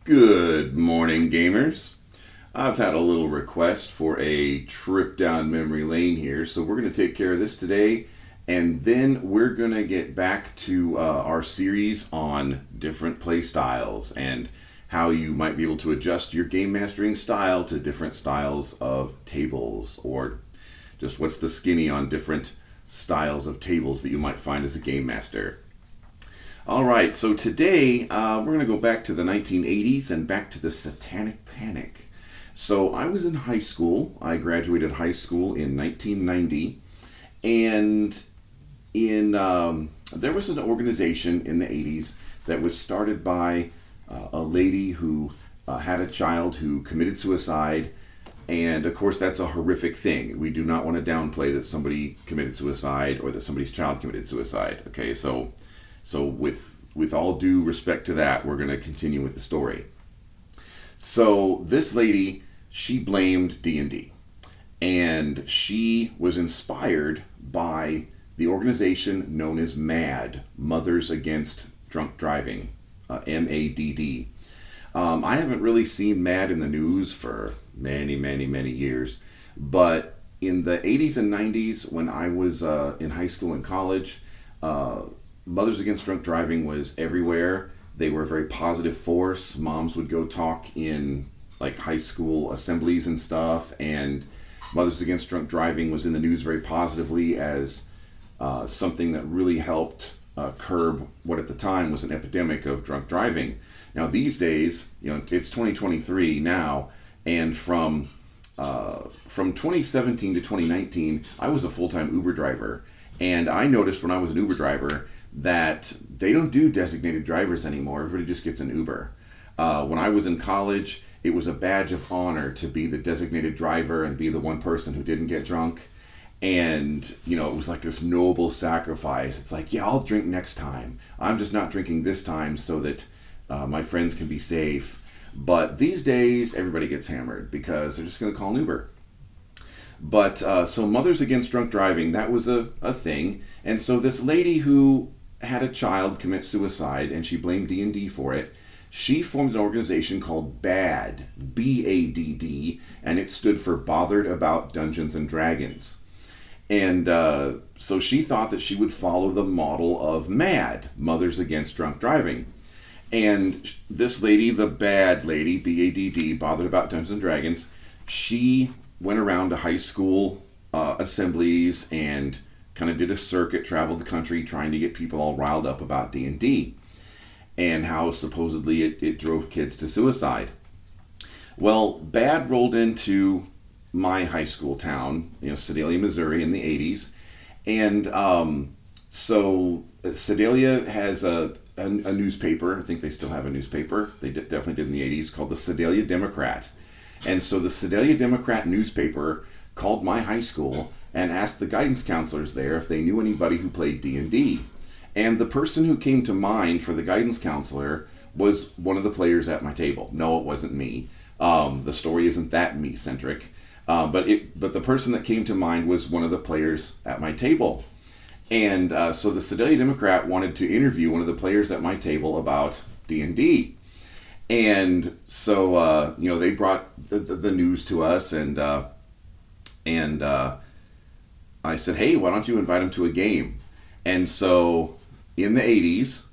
Good morning, gamers. I've had a little request for a trip down memory lane here, so we're going to take care of this today, and then we're going to get back to our series on different play styles and how you might be able to adjust your game mastering style to different styles of tables, or just what's the skinny on different styles of tables that you might find as a game master. All right, so today we're going to go back to the 1980s and back to the Satanic Panic. So I was in high school. I graduated high school in 1990, and there was an organization in the 80s that was started by a lady who had a child who committed suicide, and of course that's a horrific thing. We do not want to downplay that somebody committed suicide or that somebody's child committed suicide. Okay, so with all due respect to that, we're going to continue with the story. So this lady, she blamed D&D, and she was inspired by the organization known as MADD, Mothers Against Drunk Driving, MADD. I haven't really seen MADD in the news for many years, but in the 80s and 90s, when I was in high school and college, Mothers Against Drunk Driving was everywhere. They were a very positive force. Moms would go talk in like high school assemblies and stuff, and Mothers Against Drunk Driving was in the news very positively as something that really helped curb what at the time was an epidemic of drunk driving. Now these days, it's 2023 now, and from 2017 to 2019, I was a full-time Uber driver, and I noticed when I was an Uber driver that they don't do designated drivers anymore. Everybody just gets an Uber. When I was in college, it was a badge of honor to be the designated driver and be the one person who didn't get drunk. And, it was like this noble sacrifice. It's like, yeah, I'll drink next time. I'm just not drinking this time so that my friends can be safe. But these days, everybody gets hammered because they're just going to call an Uber. But so Mothers Against Drunk Driving, that was a thing. And so this lady who had a child commit suicide, and she blamed D&D for it, she formed an organization called BADD, B-A-D-D, and it stood for Bothered About Dungeons and Dragons. And so she thought that she would follow the model of MADD, Mothers Against Drunk Driving. And this lady, the BADD lady, B-A-D-D, Bothered About Dungeons and Dragons, she went around to high school assemblies and kind of did a circuit, traveled the country trying to get people all riled up about D&D and how supposedly it drove kids to suicide. Well, BADD rolled into my high school town, Sedalia, Missouri, in the 80s. And so Sedalia has a newspaper. I think they still have a newspaper. They definitely did in the 80s, called the Sedalia Democrat. And so the Sedalia Democrat newspaper called my high school and asked the guidance counselors there if they knew anybody who played D&D. And the person who came to mind for the guidance counselor was one of the players at my table. No, it wasn't me. The story isn't that me-centric. But the person that came to mind was one of the players at my table. And so the Sedalia Democrat wanted to interview one of the players at my table about D&D. And so, they brought the news to us, and I said, hey, why don't you invite him to a game? And so in the 80s,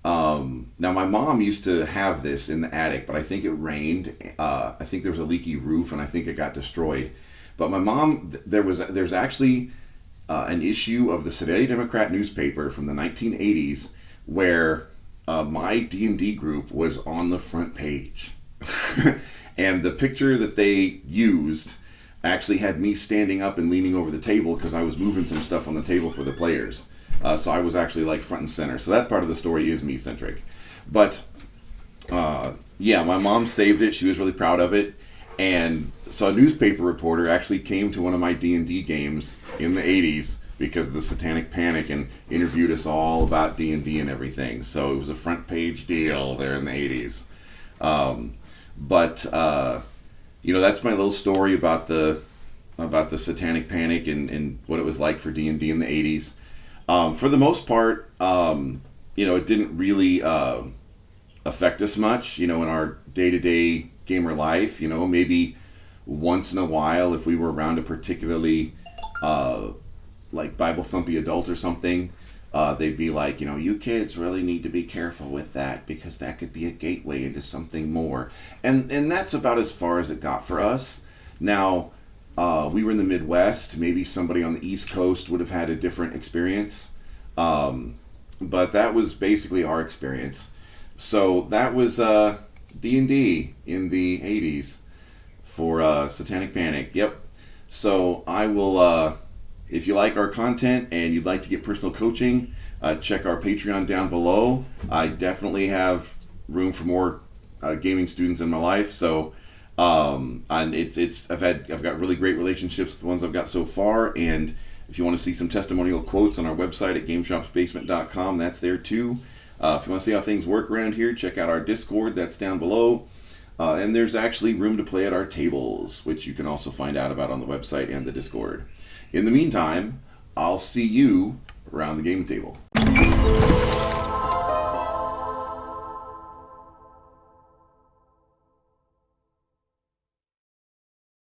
now my mom used to have this in the attic, but I think it rained. I think there was a leaky roof, and I think it got destroyed. But my mom, there's actually an issue of the Sedalia Democrat newspaper from the 1980s where my D&D group was on the front page. And the picture that they used actually had me standing up and leaning over the table because I was moving some stuff on the table for the players. So I was actually like front and center. So that part of the story is me-centric. But my mom saved it. She was really proud of it. And so a newspaper reporter actually came to one of my D&D games in the 80s because of the Satanic Panic and interviewed us all about D&D and everything. So it was a front page deal there in the 80s. That's my little story about the Satanic Panic and what it was like for D&D in the 80s. For the most part, it didn't really affect us much, in our day-to-day gamer life. Maybe once in a while, if we were around a particularly like Bible thumpy adult or something, they'd be like, you kids really need to be careful with that because that could be a gateway into something more. And that's about as far as it got for us. Now, we were in the Midwest. Maybe somebody on the East Coast would have had a different experience. But that was basically our experience. So that was D&D in the 80s for Satanic Panic. Yep. So I will, if you like our content and you'd like to get personal coaching, check our Patreon down below. I definitely have room for more gaming students in my life. So and I've got really great relationships with the ones I've got so far. And if you want to see some testimonial quotes on our website at gameshopsbasement.com, that's there too. If you want to see how things work around here, check out our Discord. That's down below. And there's actually room to play at our tables, which you can also find out about on the website and the Discord. In the meantime, I'll see you around the game table.